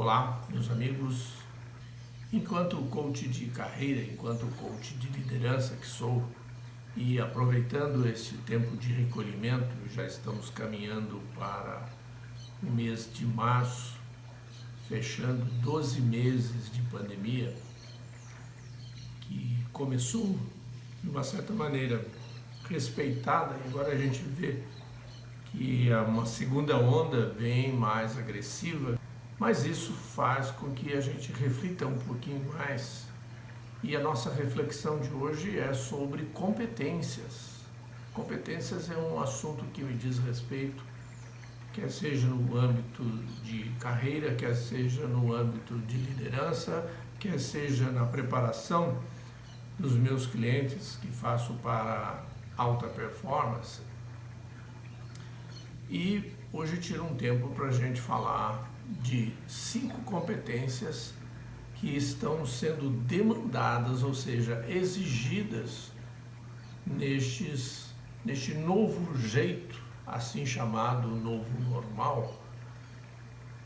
Olá, meus amigos. Enquanto coach de carreira, enquanto coach de liderança que sou, e aproveitando este tempo de recolhimento, já estamos caminhando para o mês de março, fechando 12 meses de pandemia, que começou de uma certa maneira respeitada, e agora a gente vê que uma segunda onda vem mais agressiva, mas isso faz com que a gente reflita um pouquinho mais. E a nossa reflexão de hoje é sobre competências. Competências é um assunto que me diz respeito, quer seja no âmbito de carreira, quer seja no âmbito de liderança, quer seja na preparação dos meus clientes que faço para alta performance. E hoje tiro um tempo para a gente falar de 5 competências que estão sendo demandadas, ou seja, exigidas neste novo jeito, assim chamado novo normal,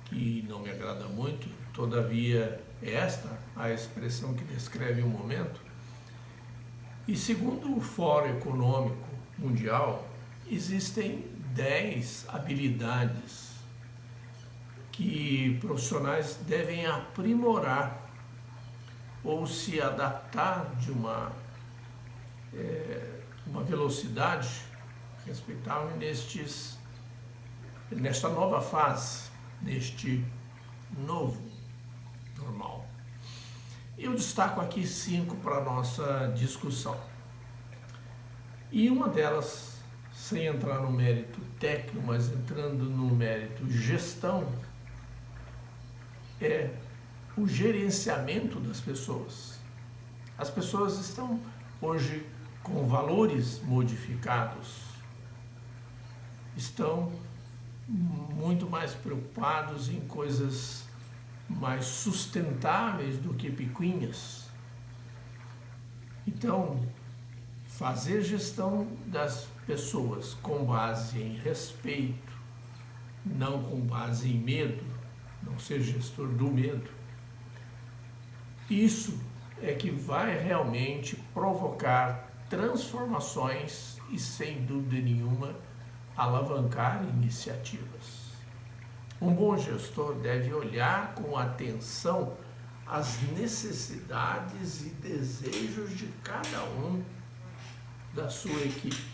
que não me agrada muito, todavia é esta a expressão que descreve o momento. E segundo o Fórum Econômico Mundial, existem 10 habilidades que profissionais devem aprimorar ou se adaptar de uma velocidade respeitável nesta nova fase, neste novo normal. Eu destaco aqui 5 para a nossa discussão. E uma delas, sem entrar no mérito técnico, mas entrando no mérito gestão, é o gerenciamento das pessoas. As pessoas estão hoje com valores modificados, estão muito mais preocupados em coisas mais sustentáveis do que picuinhas. Então, fazer gestão das pessoas com base em respeito, não com base em medo, não ser gestor do medo, isso é que vai realmente provocar transformações e, sem dúvida nenhuma, alavancar iniciativas. Um bom gestor deve olhar com atenção as necessidades e desejos de cada um da sua equipe,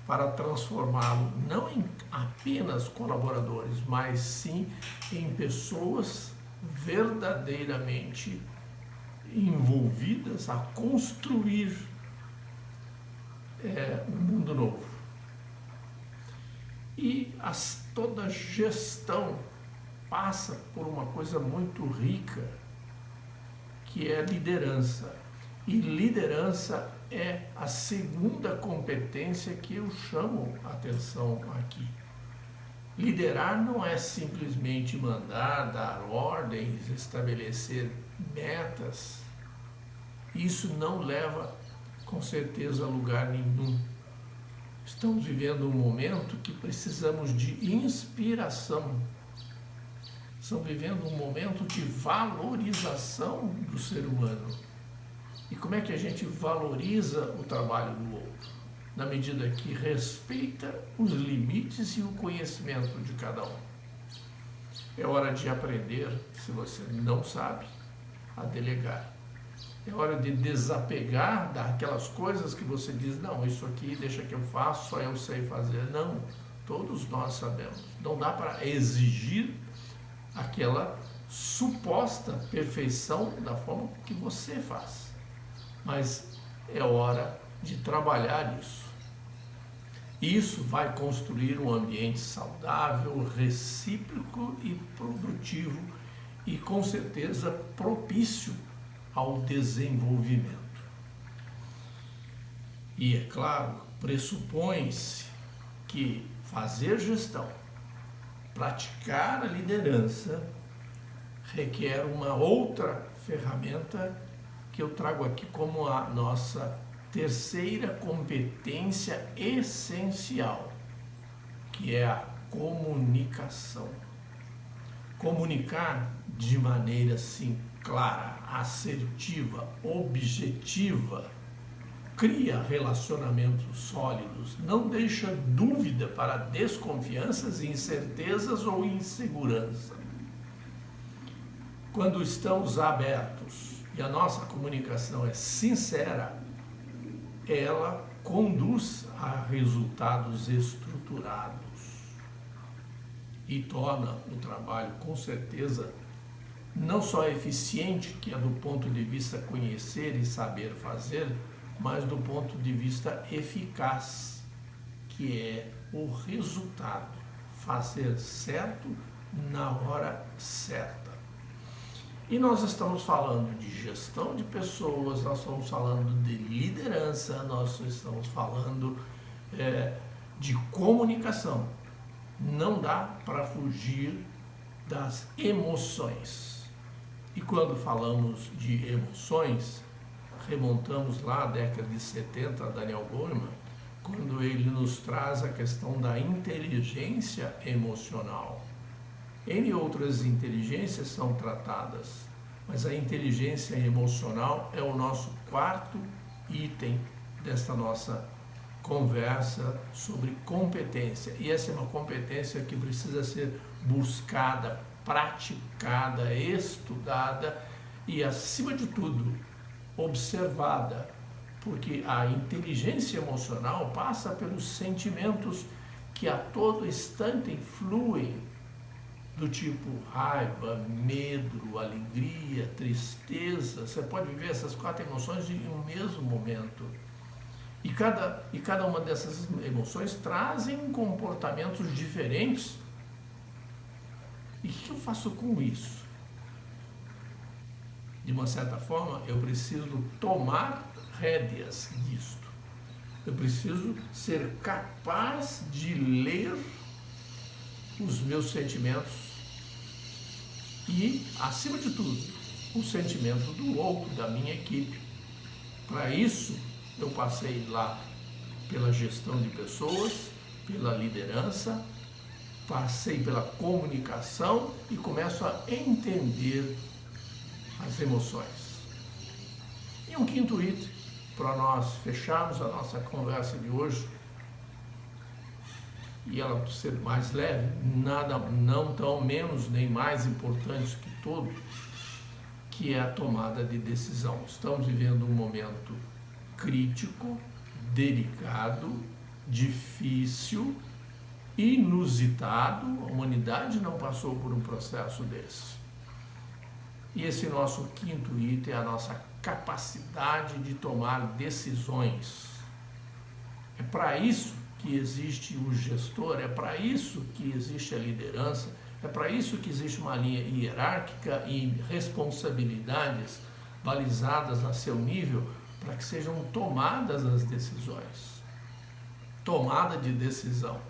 para transformá-lo não em apenas colaboradores, mas sim em pessoas verdadeiramente envolvidas a construir um mundo novo. E toda gestão passa por uma coisa muito rica, que é liderança. E liderança é a segunda competência que eu chamo a atenção aqui. Liderar não é simplesmente mandar, dar ordens, estabelecer metas. Isso não leva, com certeza, a lugar nenhum. Estamos vivendo um momento que precisamos de inspiração. Estamos vivendo um momento de valorização do ser humano. E como é que a gente valoriza o trabalho do outro? Na medida que respeita os limites e o conhecimento de cada um. É hora de aprender, se você não sabe, a delegar. É hora de desapegar daquelas coisas que você diz, não, isso aqui deixa que eu faço, só eu sei fazer. Não, todos nós sabemos. Não dá para exigir aquela suposta perfeição da forma que você faz. Mas é hora de trabalhar isso. Isso vai construir um ambiente saudável, recíproco e produtivo e, com certeza, propício ao desenvolvimento. E, é claro, pressupõe-se que fazer gestão, praticar a liderança, requer uma outra ferramenta que eu trago aqui como a nossa terceira competência essencial, que é a comunicação. Comunicar de maneira assim clara, assertiva, objetiva, cria relacionamentos sólidos, não deixa dúvida para desconfianças, incertezas ou insegurança. Quando estamos abertos e a nossa comunicação é sincera, ela conduz a resultados estruturados e torna o trabalho, com certeza, não só eficiente, que é do ponto de vista conhecer e saber fazer, mas do ponto de vista eficaz, que é o resultado, fazer certo na hora certa. E nós estamos falando de gestão de pessoas, nós estamos falando de liderança, nós estamos falando de comunicação. Não dá para fugir das emoções. E quando falamos de emoções, remontamos lá à década de 70, Daniel Goleman, quando ele nos traz a questão da inteligência emocional. N outras inteligências são tratadas, mas a inteligência emocional é o nosso quarto item desta nossa conversa sobre competência. E essa é uma competência que precisa ser buscada, praticada, estudada e, acima de tudo, observada, porque a inteligência emocional passa pelos sentimentos que a todo instante fluem, do tipo raiva, medo, alegria, tristeza. Você pode viver essas 4 emoções em um mesmo momento. E cada uma dessas emoções trazem comportamentos diferentes. E o que eu faço com isso? De uma certa forma, eu preciso tomar rédeas disto. Eu preciso ser capaz de ler os meus sentimentos e, acima de tudo, os sentimentos do outro, da minha equipe. Para isso, eu passei lá pela gestão de pessoas, pela liderança, passei pela comunicação e começo a entender as emoções. E um quinto item, para nós fecharmos a nossa conversa de hoje, e ela ser mais leve, nada, não tão menos nem mais importante que todo, que é a tomada de decisão. Estamos vivendo um momento crítico, delicado, difícil, inusitado. A humanidade não passou por um processo desse. E esse nosso quinto item é a nossa capacidade de tomar decisões. É para isso que existe o gestor, é para isso que existe a liderança, é para isso que existe uma linha hierárquica e responsabilidades balizadas a seu nível, para que sejam tomadas as decisões. Tomada de decisão.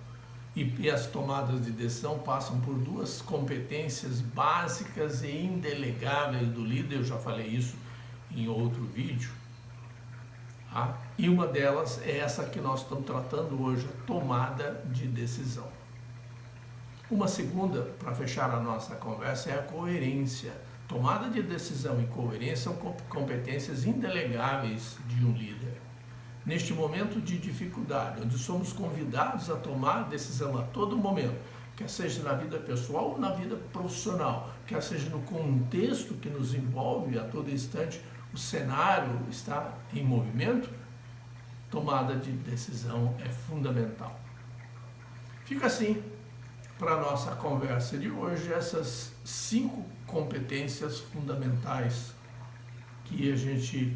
E as tomadas de decisão passam por 2 competências básicas e indelegáveis do líder, eu já falei isso em outro vídeo. Tá? E uma delas é essa que nós estamos tratando hoje, a tomada de decisão. Uma segunda, para fechar a nossa conversa, é a coerência. Tomada de decisão e coerência são competências indelegáveis de um líder. Neste momento de dificuldade, onde somos convidados a tomar decisão a todo momento, quer seja na vida pessoal ou na vida profissional, quer seja no contexto que nos envolve a todo instante, o cenário está em movimento, tomada de decisão é fundamental. Fica assim, para a nossa conversa de hoje, essas 5 competências fundamentais que a gente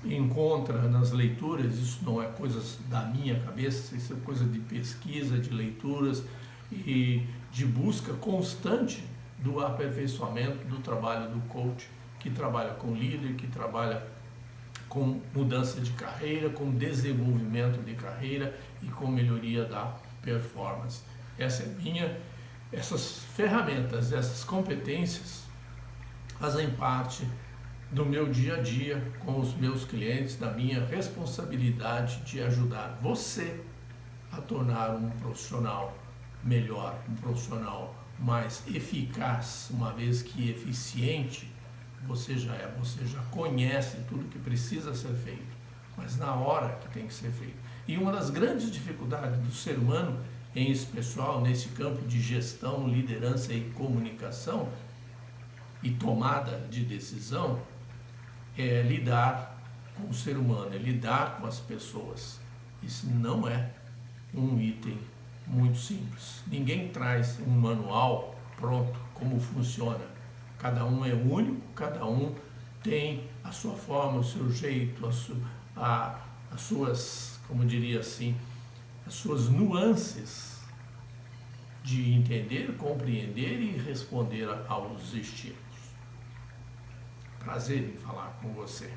encontra nas leituras. Isso não é coisas da minha cabeça, isso é coisa de pesquisa, de leituras e de busca constante do aperfeiçoamento do trabalho do coach, que trabalha com líder, que trabalha com mudança de carreira, com desenvolvimento de carreira e com melhoria da performance. Essas ferramentas, essas competências fazem parte do meu dia a dia com os meus clientes, da minha responsabilidade de ajudar você a tornar um profissional melhor, um profissional mais eficaz, uma vez que eficiente você já é, você já conhece tudo que precisa ser feito, mas na hora que tem que ser feito. E uma das grandes dificuldades do ser humano, em especial nesse campo de gestão, liderança e comunicação e tomada de decisão, é lidar com o ser humano, é lidar com as pessoas. Isso não é um item muito simples. Ninguém traz um manual pronto, como funciona. Cada um é único, cada um tem a sua forma, o seu jeito, as suas, como diria assim, as suas nuances de entender, compreender e responder aos estímulos. Prazer em falar com você.